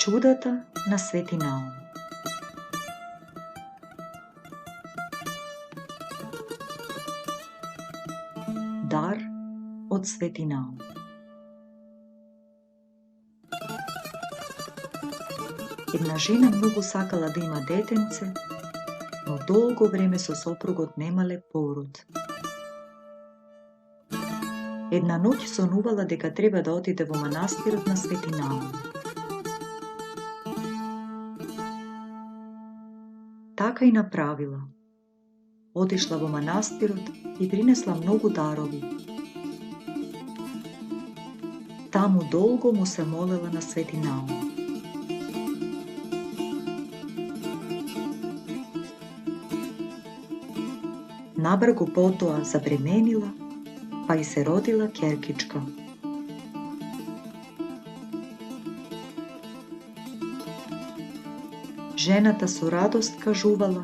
Чудата на Свети Наум. Дар од Свети Наум. Една жена многу сакала да има детенце, но долго време со сопругот немале пород. Една ноќ сонувала дека треба да отиде во манастирот на Свети Наум. Така и направила. Отишла во манастирот и принесла многу дарови. Таму долго му се молела на Свети Наум. Набргу потоа забременила, па и се родила ќеркичка. Жената со радост кажувала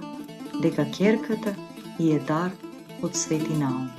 дека ќерката и е дар од Свети Наум.